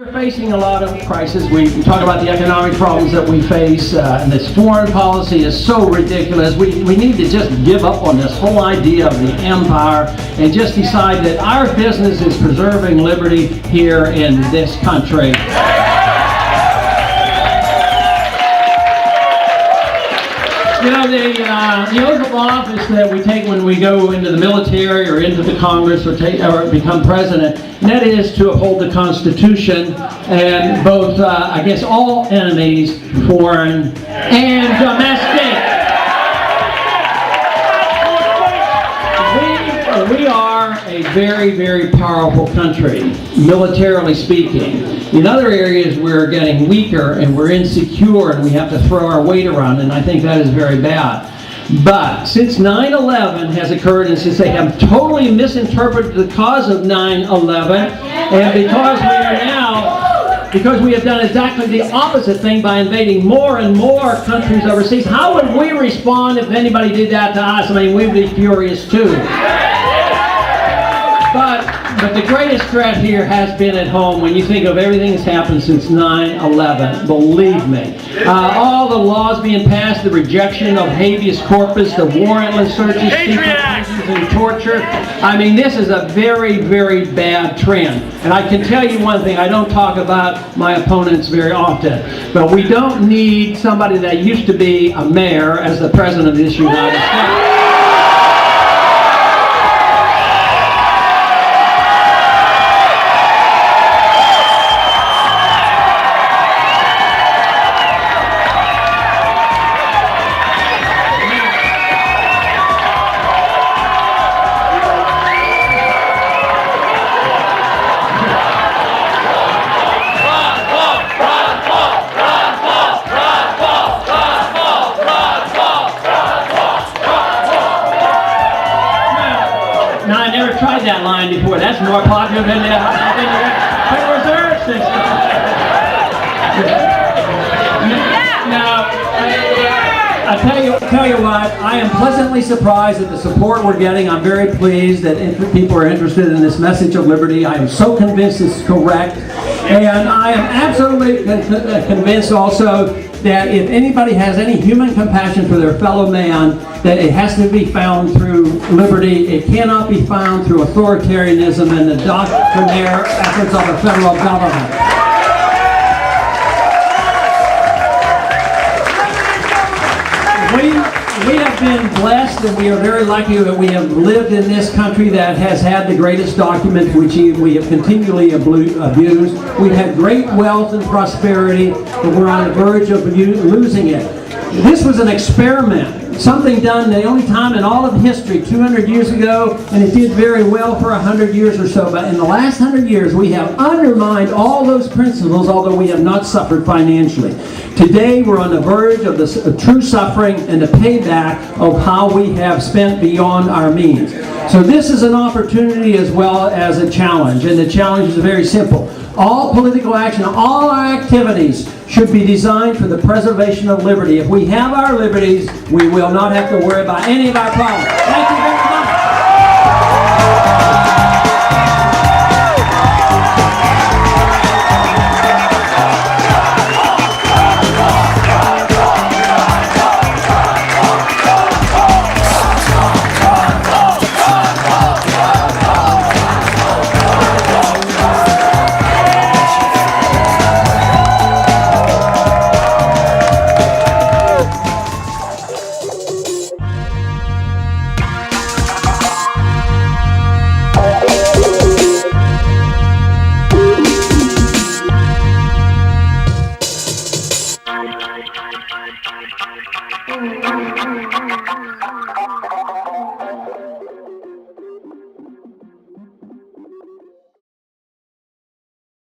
We're facing a lot of crisis. We talk about the economic problems that we face, and this foreign policy is so ridiculous. We need to just give up on this whole idea of the empire and just decide that our business is preserving liberty here in this country. You know, the oath of office that we take when we go into the military or into the Congress or become president, and that is to uphold the Constitution and both, I guess, all enemies, foreign and domestic. We are a very, very powerful country, militarily speaking. In other areas, we're getting weaker and we're insecure and we have to throw our weight around, and I think that is very bad. But since 9/11 has occurred, and since they have totally misinterpreted the cause of 9/11, and because we have done exactly the opposite thing by invading more and more countries overseas, how would we respond if anybody did that to us? I mean, we'd be furious too. But the greatest threat here has been at home when you think of everything that's happened since 9/11. Believe me. All the laws being passed, the rejection of habeas corpus, the warrantless searches, and torture. I mean, this is a very, very bad trend. And I can tell you one thing, I don't talk about my opponents very often, but we don't need somebody that used to be a mayor as the president of this United States. Now, I never tried that line before. That's more popular than the Federal Reserve System. Now, I tell you what, I am pleasantly surprised at the support we're getting. I'm very pleased that people are interested in this message of liberty. I am so convinced it's correct. And I am absolutely convinced also that if anybody has any human compassion for their fellow man, that it has to be found through liberty. It cannot be found through authoritarianism and the doctrinaire efforts of the federal government. We have been blessed, and we are very lucky that we have lived in this country that has had the greatest documents, which we have continually abused. We've had great wealth and prosperity, but we're on the verge of losing it. This was an experiment, something done the only time in all of history, 200 years ago, and it did very well for 100 years or so. But in the last 100 years, we have undermined all those principles, although we have not suffered financially. Today, we're on the verge of the true suffering and the payback of how we have spent beyond our means. So this is an opportunity as well as a challenge, and the challenge is very simple. All political action, all our activities should be designed for the preservation of liberty. If we have our liberties, we will not have to worry about any of our problems. Thank you very much.